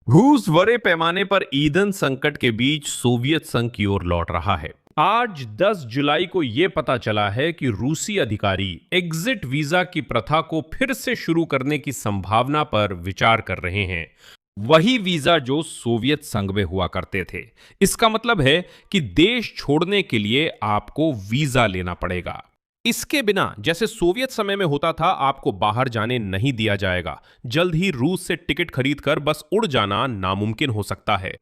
रूस बड़े पैमाने पर ईंधन संकट के बीच सोवियत संघ की ओर लौट रहा है। आज 10 जुलाई को यह पता चला है कि रूसी अधिकारी एग्जिट वीजा की प्रथा को फिर से शुरू करने की संभावना पर विचार कर रहे हैं। वही वीजा जो सोवियत संघ में हुआ करते थे। इसका मतलब है कि देश छोड़ने के लिए आपको वीजा लेना पड़ेगा। इसके बिना जैसे सोवियत समय में होता था, आपको बाहर जाने नहीं दिया जाएगा। जल्द ही रूस से टिकट खरीदकर बस उड़ जाना नामुमकिन हो सकता है।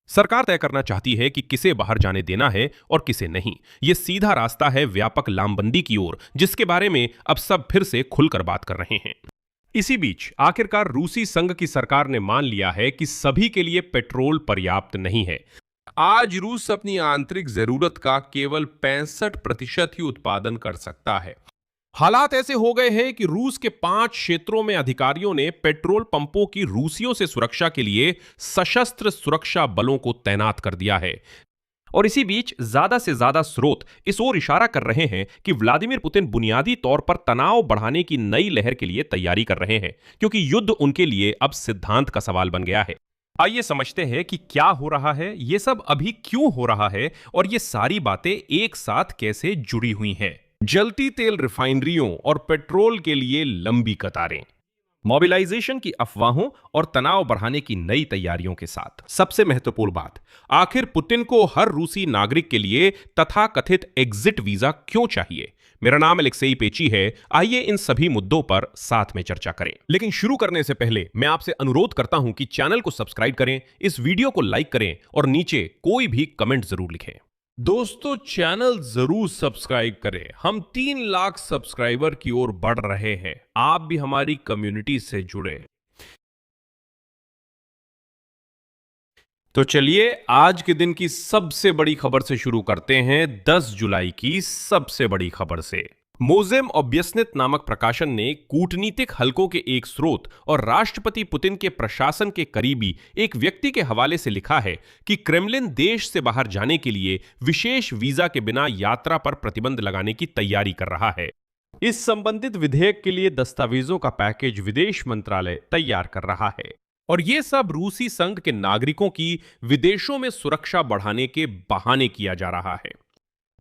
सरकार तय करना चाहती है कि किसे बाहर जाने देना है और किसे नहीं। यह सीधा रास्ता है व्यापक लामबंदी की ओर, जिसके बारे में अब सब फिर से खुलकर बात कर रहे हैं। इसी बीच आखिरकार रूसी संघ की सरकार ने मान लिया है कि सभी के लिए पेट्रोल पर्याप्त नहीं है। आज रूस अपनी आंतरिक जरूरत का केवल 65% ही उत्पादन कर सकता है। हालात ऐसे हो गए हैं कि रूस के 5 क्षेत्रों में अधिकारियों ने पेट्रोल पंपों की रूसियों से सुरक्षा के लिए सशस्त्र सुरक्षा बलों को तैनात कर दिया है। और इसी बीच ज्यादा से ज्यादा स्रोत इस ओर इशारा कर रहे हैं कि व्लादिमीर पुतिन बुनियादी तौर पर तनाव बढ़ाने की नई लहर के लिए तैयारी कर रहे हैं, क्योंकि युद्ध उनके लिए अब सिद्धांत का सवाल बन गया है। आइए समझते हैं कि क्या हो रहा है, ये सब अभी क्यों हो रहा है और ये सारी बातें एक साथ कैसे जुड़ी हुई हैं। जलती तेल रिफाइनरियों और पेट्रोल के लिए लंबी कतारें, मोबिलाइजेशन की अफवाहों और तनाव बढ़ाने की नई तैयारियों के साथ सबसे महत्वपूर्ण बात, आखिर पुतिन को हर रूसी नागरिक के लिए तथाकथित एग्जिट वीजा क्यों चाहिए। मेरा नाम अलेक्सेई पेची है। आइए इन सभी मुद्दों पर साथ में चर्चा करें। लेकिन शुरू करने से पहले मैं आपसे अनुरोध करता हूं कि चैनल को सब्सक्राइब करें, इस वीडियो को लाइक करें और नीचे कोई भी कमेंट जरूर लिखें। दोस्तों, चैनल जरूर सब्सक्राइब करें। हम 3 लाख सब्सक्राइबर की ओर बढ़ रहे हैं। आप भी हमारी कम्युनिटी से जुड़े। तो चलिए आज के दिन की सबसे बड़ी खबर से शुरू करते हैं। 10 जुलाई की सबसे बड़ी खबर से। मोजेम ऑब्यसनित नामक प्रकाशन ने कूटनीतिक हलकों के एक स्रोत और राष्ट्रपति पुतिन के प्रशासन के करीबी एक व्यक्ति के हवाले से लिखा है कि क्रेमलिन देश से बाहर जाने के लिए विशेष वीजा के बिना यात्रा पर प्रतिबंध लगाने की तैयारी कर रहा है। इस संबंधित विधेयक के लिए दस्तावेजों का पैकेज विदेश मंत्रालय तैयार कर रहा है और यह सब रूसी संघ के नागरिकों की विदेशों में सुरक्षा बढ़ाने के बहाने किया जा रहा है।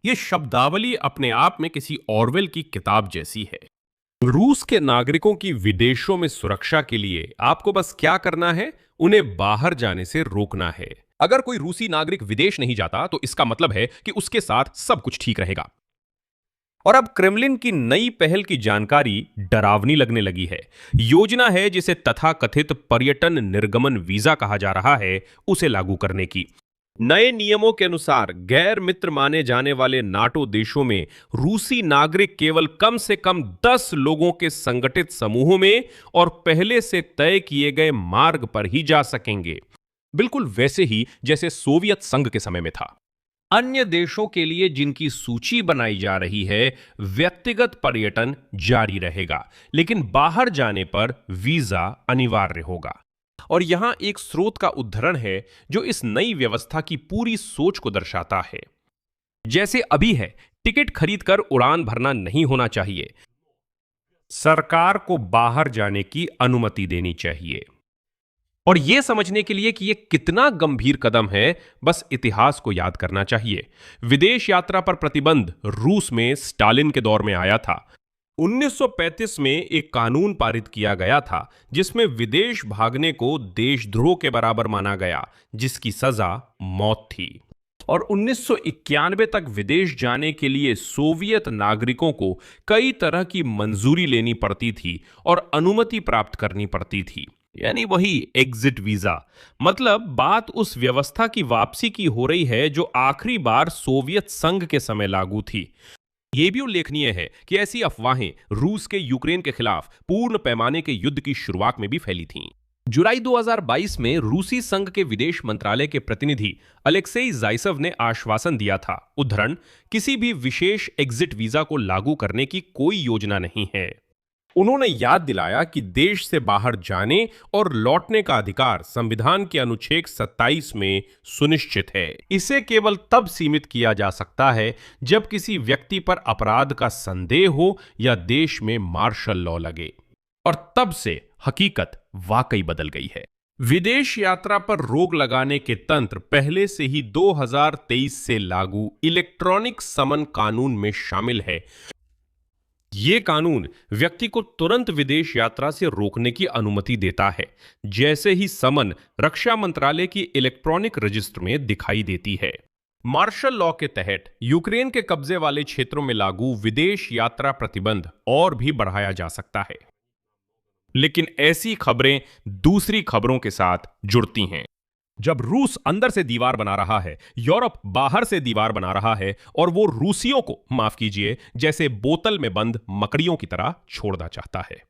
यह शब्दावली अपने आप में किसी ऑरवेल की किताब जैसी है। रूस के नागरिकों की विदेशों में सुरक्षा के लिए आपको बस क्या करना है, उन्हें बाहर जाने से रोकना है। अगर कोई रूसी नागरिक विदेश नहीं जाता तो इसका मतलब है कि उसके साथ सब कुछ ठीक रहेगा। और अब क्रेमलिन की नई पहल की जानकारी डरावनी लगने लगी है। योजना है जिसे तथाकथित पर्यटन निर्गमन वीजा कहा जा रहा है, उसे लागू करने की। नए नियमों के अनुसार गैर मित्र माने जाने वाले नाटो देशों में रूसी नागरिक केवल कम से कम 10 लोगों के संगठित समूहों में और पहले से तय किए गए मार्ग पर ही जा सकेंगे, बिल्कुल वैसे ही जैसे सोवियत संघ के समय में था। अन्य देशों के लिए जिनकी सूची बनाई जा रही है, व्यक्तिगत पर्यटन जारी रहेगा, लेकिन बाहर जाने पर वीजा अनिवार्य होगा। और यहां एक स्रोत का उद्धरण है जो इस नई व्यवस्था की पूरी सोच को दर्शाता है। जैसे अभी है, टिकट खरीदकर उड़ान भरना नहीं होना चाहिए, सरकार को बाहर जाने की अनुमति देनी चाहिए। और यह समझने के लिए कि यह कितना गंभीर कदम है, बस इतिहास को याद करना चाहिए। विदेश यात्रा पर प्रतिबंध रूस में स्टालिन के दौर में आया था। 1935 में एक कानून पारित किया गया था जिसमें विदेश भागने को देशद्रोह के बराबर माना गया, जिसकी सजा मौत थी। और 1991 तक विदेश जाने के लिए सोवियत नागरिकों को कई तरह की मंजूरी लेनी पड़ती थी और अनुमति प्राप्त करनी पड़ती थी, यानी वही एग्जिट वीजा। मतलब बात उस व्यवस्था की वापसी की हो रही है जो आखिरी बार सोवियत संघ के समय लागू थी। यह भी उल्लेखनीय है कि ऐसी अफवाहें रूस के यूक्रेन के खिलाफ पूर्ण पैमाने के युद्ध की शुरुआत में भी फैली थीं। जुलाई 2022 में रूसी संघ के विदेश मंत्रालय के प्रतिनिधि अलेक्सेई जाइसव ने आश्वासन दिया था, उद्धरण, किसी भी विशेष एग्जिट वीजा को लागू करने की कोई योजना नहीं है। उन्होंने याद दिलाया कि देश से बाहर जाने और लौटने का अधिकार संविधान के अनुच्छेद 27 में सुनिश्चित है। इसे केवल तब सीमित किया जा सकता है जब किसी व्यक्ति पर अपराध का संदेह हो या देश में मार्शल लॉ लगे। और तब से हकीकत वाकई बदल गई है। विदेश यात्रा पर रोक लगाने के तंत्र पहले से ही 2023 से लागू इलेक्ट्रॉनिक समन कानून में शामिल है। ये कानून व्यक्ति को तुरंत विदेश यात्रा से रोकने की अनुमति देता है, जैसे ही समन रक्षा मंत्रालय की इलेक्ट्रॉनिक रजिस्टर में दिखाई देती है। मार्शल लॉ के तहत यूक्रेन के कब्जे वाले क्षेत्रों में लागू विदेश यात्रा प्रतिबंध और भी बढ़ाया जा सकता है। लेकिन ऐसी खबरें दूसरी खबरों के साथ जुड़ती हैं। जब रूस अंदर से दीवार बना रहा है, यूरोप बाहर से दीवार बना रहा है और वो रूसियों को, माफ कीजिए, जैसे बोतल में बंद मकड़ियों की तरह छोड़ना चाहता है।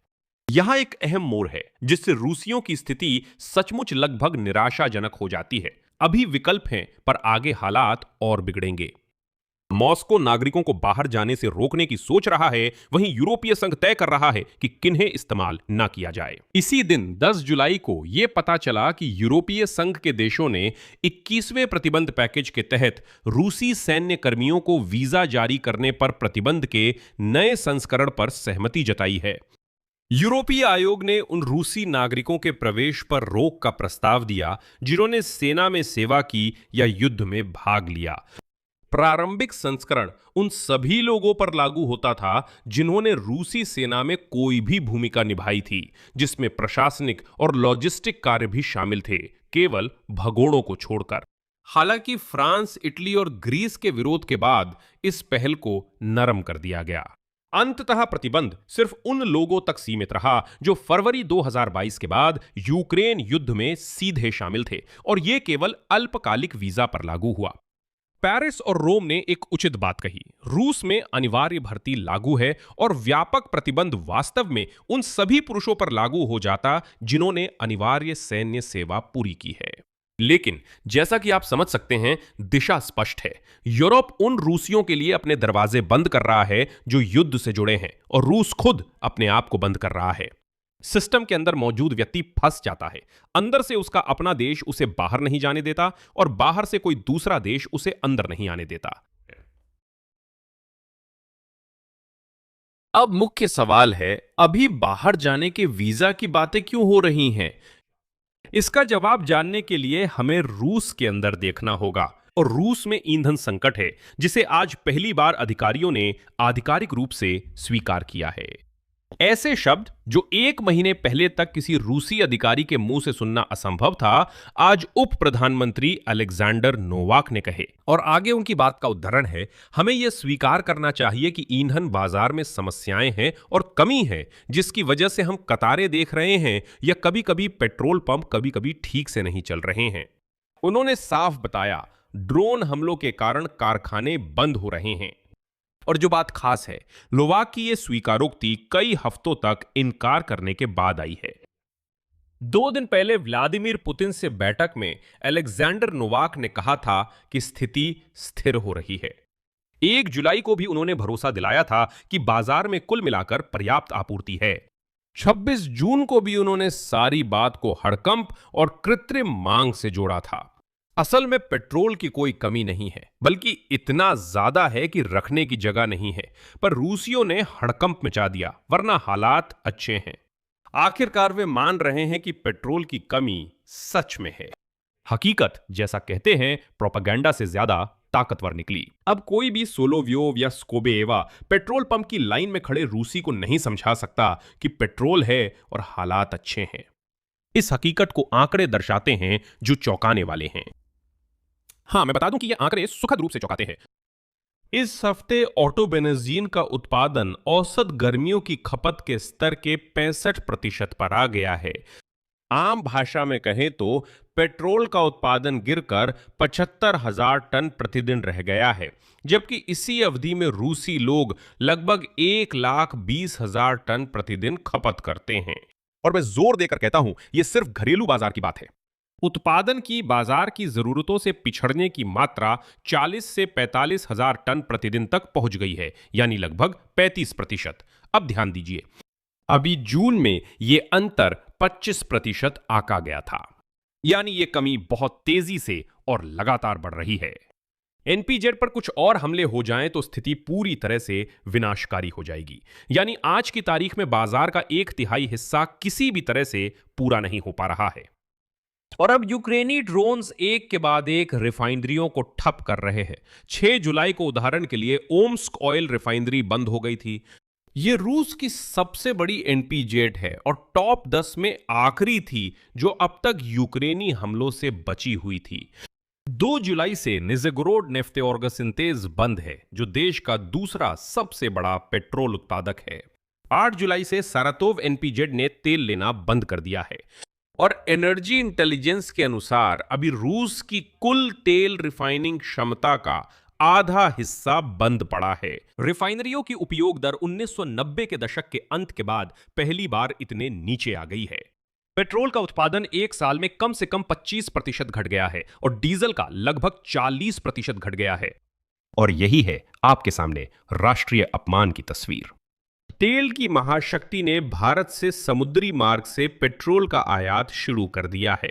यहां एक अहम मोड़ है जिससे रूसियों की स्थिति सचमुच लगभग निराशाजनक हो जाती है। अभी विकल्प हैं, पर आगे हालात और बिगड़ेंगे। मॉस्को नागरिकों को बाहर जाने से रोकने की सोच रहा है, वहीं यूरोपीय संघ तय कर रहा है कि किन्हें इस्तेमाल न किया जाए। इसी दिन 10 जुलाई को यह पता चला कि यूरोपीय संघ के देशों ने 21वें प्रतिबंध पैकेज के तहत रूसी सैन्य कर्मियों को वीजा जारी करने पर प्रतिबंध के नए संस्करण पर सहमति जताई है। यूरोपीय आयोग ने उन रूसी नागरिकों के प्रवेश पर रोक का प्रस्ताव दिया जिन्होंने सेना में सेवा की या युद्ध में भाग लिया। प्रारंभिक संस्करण उन सभी लोगों पर लागू होता था जिन्होंने रूसी सेना में कोई भी भूमिका निभाई थी, जिसमें प्रशासनिक और लॉजिस्टिक कार्य भी शामिल थे, केवल भगोड़ों को छोड़कर। हालांकि फ्रांस, इटली और ग्रीस के विरोध के बाद इस पहल को नरम कर दिया गया। अंततः प्रतिबंध सिर्फ उन लोगों तक सीमित रहा जो फरवरी 2022 के बाद यूक्रेन युद्ध में सीधे शामिल थे, और यह केवल अल्पकालिक वीजा पर लागू हुआ। पेरिस और रोम ने एक उचित बात कही, रूस में अनिवार्य भर्ती लागू है और व्यापक प्रतिबंध वास्तव में उन सभी पुरुषों पर लागू हो जाता जिन्होंने अनिवार्य सैन्य सेवा पूरी की है। लेकिन जैसा कि आप समझ सकते हैं, दिशा स्पष्ट है। यूरोप उन रूसियों के लिए अपने दरवाजे बंद कर रहा है जो युद्ध से जुड़े हैं, और रूस खुद अपने आप को बंद कर रहा है। सिस्टम के अंदर मौजूद व्यक्ति फंस जाता है। अंदर से उसका अपना देश उसे बाहर नहीं जाने देता और बाहर से कोई दूसरा देश उसे अंदर नहीं आने देता। अब मुख्य सवाल है, अभी बाहर जाने के वीजा की बातें क्यों हो रही हैं? इसका जवाब जानने के लिए हमें रूस के अंदर देखना होगा। और रूस में ईंधन संकट है, जिसे आज पहली बार अधिकारियों ने आधिकारिक रूप से स्वीकार किया है। ऐसे शब्द जो 1 महीने पहले तक किसी रूसी अधिकारी के मुंह से सुनना असंभव था, आज उप प्रधानमंत्री अलेक्जेंडर नोवाक ने कहे। और आगे उनकी बात का उद्धरण है, हमें यह स्वीकार करना चाहिए कि ईंधन बाजार में समस्याएं हैं और कमी है, जिसकी वजह से हम कतारें देख रहे हैं, या कभी कभी पेट्रोल पंप कभी कभी ठीक से नहीं चल रहे हैं। उन्होंने साफ बताया, ड्रोन हमलों के कारण कारखाने बंद हो रहे हैं। और जो बात खास है, नोवाक की यह स्वीकारोक्ति कई हफ्तों तक इनकार करने के बाद आई है। 2 दिन पहले व्लादिमीर पुतिन से बैठक में अलेक्जेंडर नोवाक ने कहा था कि स्थिति स्थिर हो रही है। 1 जुलाई को भी उन्होंने भरोसा दिलाया था कि बाजार में कुल मिलाकर पर्याप्त आपूर्ति है। 26 जून को भी उन्होंने सारी बात को हड़कंप और कृत्रिम मांग से जोड़ा था। असल में पेट्रोल की कोई कमी नहीं है, बल्कि इतना ज्यादा है कि रखने की जगह नहीं है। पर रूसियों ने हड़कंप मचा दिया, वरना हालात अच्छे हैं। आखिरकार वे मान रहे हैं कि पेट्रोल की कमी सच में है। हकीकत, जैसा कहते हैं, प्रोपेगेंडा से ज्यादा ताकतवर निकली। अब कोई भी सोलोव्योव या स्कोबेवा पेट्रोल पंप की लाइन में खड़े रूसी को नहीं समझा सकता कि पेट्रोल है और हालात अच्छे हैं। इस हकीकत को आंकड़े दर्शाते हैं जो चौंकाने वाले हैं। हाँ, मैं बता दूं कि ये आंकड़े सुखद रूप से चौंकाते हैं। इस हफ्ते ऑटो बेंजीन का उत्पादन औसत गर्मियों की खपत के स्तर के 65% पर आ गया है। आम भाषा में कहें तो पेट्रोल का उत्पादन गिरकर 75,000 टन प्रतिदिन रह गया है, जबकि इसी अवधि में रूसी लोग लगभग 1,20,000 टन प्रतिदिन खपत करते हैं। और मैं जोर देकर कहता हूं, यह सिर्फ घरेलू बाजार की बात है। उत्पादन की बाजार की जरूरतों से पिछड़ने की मात्रा 40 से 45,000 टन प्रतिदिन तक पहुंच गई है, यानी लगभग 35%। अब ध्यान दीजिए, अभी जून में यह अंतर 25% आका गया था, यानी यह कमी बहुत तेजी से और लगातार बढ़ रही है। एनपीजेड पर कुछ और हमले हो जाएं तो स्थिति पूरी तरह से विनाशकारी हो जाएगी। यानी आज की तारीख में बाजार का 1/3 हिस्सा किसी भी तरह से पूरा नहीं हो पा रहा है। और अब यूक्रेनी ड्रोन्स एक के बाद एक रिफाइनरियों को ठप कर रहे हैं। 6 जुलाई को उदाहरण के लिए ओम्स्क ऑयल रिफाइनरी बंद हो गई थी। ये रूस की सबसे बड़ी एनपीजेड है और टॉप 10 में आखिरी थी जो अब तक यूक्रेनी हमलों से बची हुई थी। 2 जुलाई से निज़ेगोरोड नेफ्टेओर्गसिंतेज बंद है, जो देश का दूसरा सबसे बड़ा पेट्रोल उत्पादक है। 8 जुलाई से सारातोव एनपीजेड ने तेल लेना बंद कर दिया है। और एनर्जी इंटेलिजेंस के अनुसार अभी रूस की कुल तेल रिफाइनिंग क्षमता का आधा हिस्सा बंद पड़ा है। रिफाइनरियों की उपयोग दर 1990 के दशक के अंत के बाद पहली बार इतने नीचे आ गई है। पेट्रोल का उत्पादन एक साल में कम से कम 25% घट गया है और डीजल का लगभग 40% घट गया है। और यही है आपके सामने राष्ट्रीय अपमान की तस्वीर। तेल की महाशक्ति ने भारत से समुद्री मार्ग से पेट्रोल का आयात शुरू कर दिया है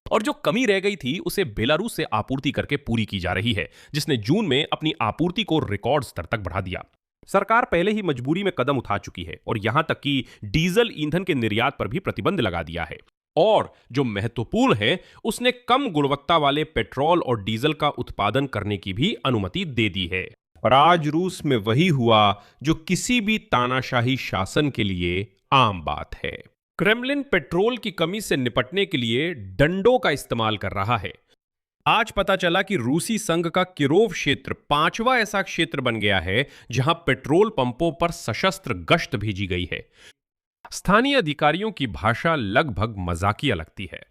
और जो कमी रह गई थी उसे बेलारूस से आपूर्ति करके पूरी की जा रही है, जिसने जून में अपनी आपूर्ति को रिकॉर्ड स्तर तक बढ़ा दिया। सरकार पहले ही मजबूरी में कदम उठा चुकी है और यहां तक कि डीजल ईंधन के निर्यात पर भी प्रतिबंध लगा दिया है। और जो महत्वपूर्ण है, उसने कम गुणवत्ता वाले पेट्रोल और डीजल का उत्पादन करने की भी अनुमति दे दी है। और आज रूस में वही हुआ जो किसी भी तानाशाही शासन के लिए आम बात है। क्रेमलिन पेट्रोल की कमी से निपटने के लिए डंडों का इस्तेमाल कर रहा है। आज पता चला कि रूसी संघ का किरोव क्षेत्र 5वां ऐसा क्षेत्र बन गया है जहां पेट्रोल पंपों पर सशस्त्र गश्त भेजी गई है। स्थानीय अधिकारियों की भाषा लगभग मजाकिया लगती है।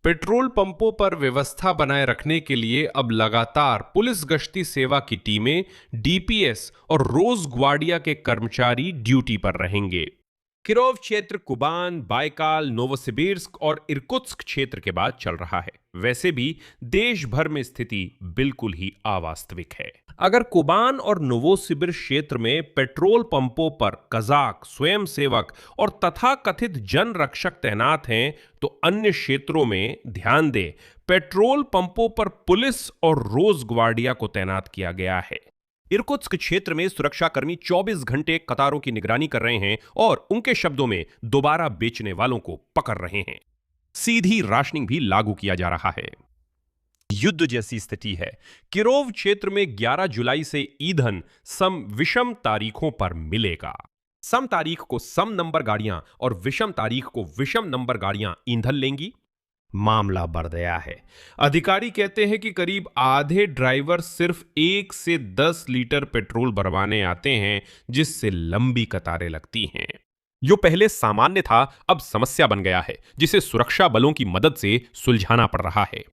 पेट्रोल पंपों पर व्यवस्था बनाए रखने के लिए अब लगातार पुलिस गश्ती सेवा की टीमें, डीपीएस और रोज ग्वार्डिया के कर्मचारी ड्यूटी पर रहेंगे। किरोव क्षेत्र कुबान, बाइकाल, नोवोसिबिर्स्क और इर्कुत्स्क क्षेत्र के बाद चल रहा है। वैसे भी देश भर में स्थिति बिल्कुल ही अवास्तविक है। अगर कुबान और नोवोसिबिर्स्क क्षेत्र में पेट्रोल पंपों पर कजाक, स्वयंसेवक और तथाकथित जन रक्षक तैनात हैं, तो अन्य क्षेत्रों में ध्यान दें, पेट्रोल पंपों पर पुलिस और रोज ग्वार्डिया को तैनात किया गया है। इर्कुत्स्क क्षेत्र में सुरक्षाकर्मी 24 घंटे कतारों की निगरानी कर रहे हैं और उनके शब्दों में दोबारा बेचने वालों को पकड़ रहे हैं। सीधी राशनिंग भी लागू किया जा रहा है। युद्ध जैसी स्थिति है। किरोव क्षेत्र में 11 जुलाई से ईंधन सम विषम तारीखों पर मिलेगा। सम तारीख को सम नंबर गाड़ियां और विषम तारीख को विषम नंबर गाड़ियां ईंधन लेंगी। मामला बढ़ गया है। अधिकारी कहते हैं कि करीब आधे ड्राइवर सिर्फ 1 से 10 लीटर पेट्रोल भरवाने आते हैं, जिससे लंबी कतारें लगती हैं। जो पहले सामान्य था, अब समस्या बन गया है, जिसे सुरक्षा बलों की मदद से सुलझाना पड़ रहा है।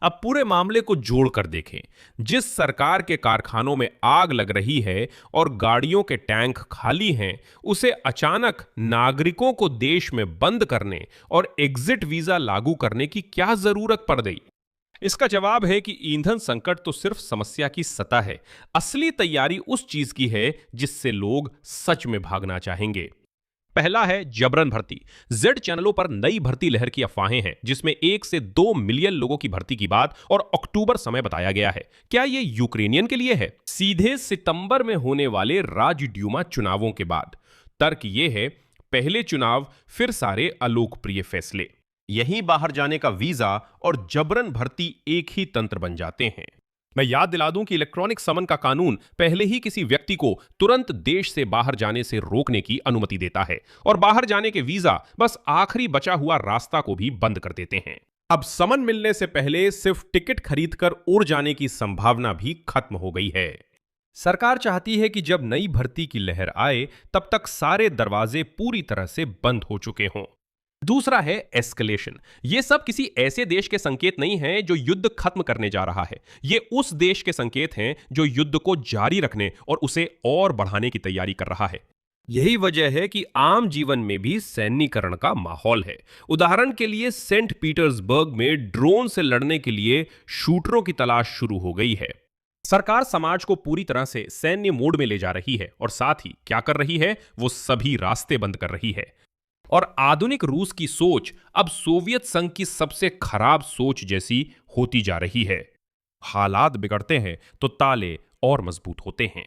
अब पूरे मामले को जोड़कर देखें। जिस सरकार के कारखानों में आग लग रही है और गाड़ियों के टैंक खाली हैं, उसे अचानक नागरिकों को देश में बंद करने और एग्जिट वीजा लागू करने की क्या जरूरत पड़ गई? इसका जवाब है कि ईंधन संकट तो सिर्फ समस्या की सतह है। असली तैयारी उस चीज की है जिससे लोग सच में भागना चाहेंगे। पहला है जबरन भर्ती। जेड चैनलों पर नई भर्ती लहर की अफवाहें हैं, जिसमें 1 से 2 मिलियन लोगों की भर्ती की बात और अक्टूबर समय बताया गया है। क्या यह यूक्रेनियन के लिए है? सीधे सितंबर में होने वाले राज्य ड्यूमा चुनावों के बाद। तर्क यह है, पहले चुनाव फिर सारे अलोकप्रिय फैसले। यहीं बाहर जाने का वीजा और जबरन भर्ती एक ही तंत्र बन जाते हैं। मैं याद दिला दूं कि इलेक्ट्रॉनिक समन का कानून पहले ही किसी व्यक्ति को तुरंत देश से बाहर जाने से रोकने की अनुमति देता है और बाहर जाने के वीजा बस आखिरी बचा हुआ रास्ता को भी बंद कर देते हैं। अब समन मिलने से पहले सिर्फ टिकट खरीदकर उड़ जाने की संभावना भी खत्म हो गई है। सरकार चाहती है कि जब नई भर्ती की लहर आए, तब तक सारे दरवाजे पूरी तरह से बंद हो चुके हों। दूसरा है एस्केलेशन। यह सब किसी ऐसे देश के संकेत नहीं है जो युद्ध खत्म करने जा रहा है। ये उस देश के संकेत हैं जो युद्ध को जारी रखने और उसे और बढ़ाने की तैयारी कर रहा है। यही वजह है कि आम जीवन में भी सैन्यीकरण का माहौल है। उदाहरण के लिए सेंट पीटर्सबर्ग में ड्रोन से लड़ने के लिए शूटरों की तलाश शुरू हो गई है। सरकार समाज को पूरी तरह से सैन्य मोड में ले जा रही है और साथ ही क्या कर रही है, वो सभी रास्ते बंद कर रही है। और आधुनिक रूस की सोच अब सोवियत संघ की सबसे खराब सोच जैसी होती जा रही है। हालात बिगड़ते हैं तो ताले और मजबूत होते हैं।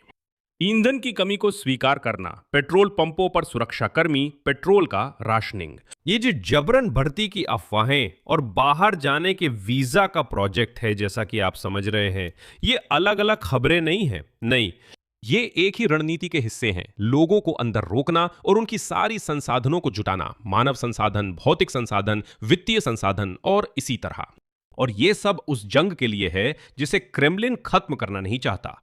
ईंधन की कमी को स्वीकार करना, पेट्रोल पंपों पर सुरक्षाकर्मी, पेट्रोल का राशनिंग। ये जो जबरन भर्ती की अफवाहें और बाहर जाने के वीजा का प्रोजेक्ट है, जैसा कि आप समझ रहे हैं, ये अलग अलग खबरें नहीं है। नहीं, ये एक ही रणनीति के हिस्से हैं। लोगों को अंदर रोकना और उनकी सारी संसाधनों को जुटाना, मानव संसाधन, भौतिक संसाधन, वित्तीय संसाधन और इसी तरह। और ये सब उस जंग के लिए है जिसे क्रेमलिन खत्म करना नहीं चाहता।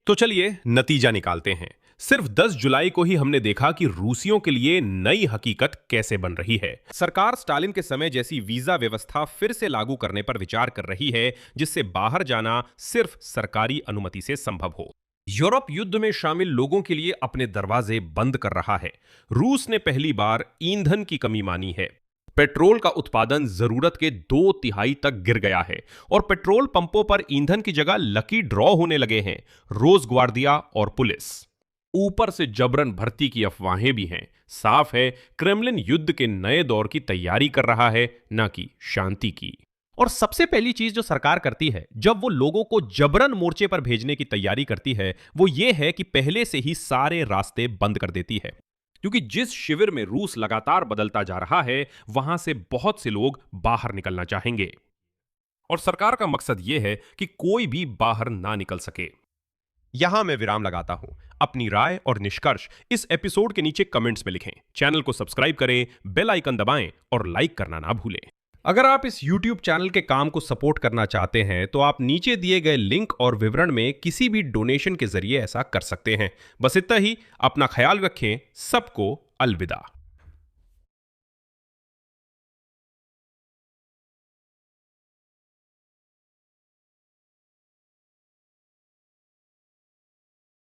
तो चलिए नतीजा निकालते हैं। सिर्फ 10 जुलाई को ही हमने देखा कि रूसियों के लिए नई हकीकत कैसे बन रही है। सरकार स्टालिन के समय जैसी वीजा व्यवस्था फिर से लागू करने पर विचार कर रही है, जिससे बाहर जाना सिर्फ सरकारी अनुमति से संभव हो। यूरोप युद्ध में शामिल लोगों के लिए अपने दरवाजे बंद कर रहा है। रूस ने पहली बार ईंधन की कमी मानी है। पेट्रोल का उत्पादन जरूरत के 2/3 तक गिर गया है और पेट्रोल पंपों पर ईंधन की जगह लकी ड्रॉ होने लगे हैं रोज ग्वार्डिया और पुलिस। ऊपर से जबरन भर्ती की अफवाहें भी हैं। साफ है, क्रेमलिन युद्ध के नए दौर की तैयारी कर रहा है, न कि शांति की। और सबसे पहली चीज जो सरकार करती है जब वो लोगों को जबरन मोर्चे पर भेजने की तैयारी करती है, वो ये है कि पहले से ही सारे रास्ते बंद कर देती है। क्योंकि जिस शिविर में रूस लगातार बदलता जा रहा है, वहां से बहुत से लोग बाहर निकलना चाहेंगे। और सरकार का मकसद यह है कि कोई भी बाहर ना निकल सके। यहां मैं विराम लगाता हूं। अपनी राय और निष्कर्ष इस एपिसोड के नीचे कमेंट्स में लिखें। चैनल को सब्सक्राइब करें, बेल आइकन दबाएं और लाइक करना ना भूलें। अगर आप इस YouTube चैनल के काम को सपोर्ट करना चाहते हैं तो आप नीचे दिए गए लिंक और विवरण में किसी भी डोनेशन के जरिए ऐसा कर सकते हैं। बस इतना ही। अपना ख्याल रखें। सबको अलविदा।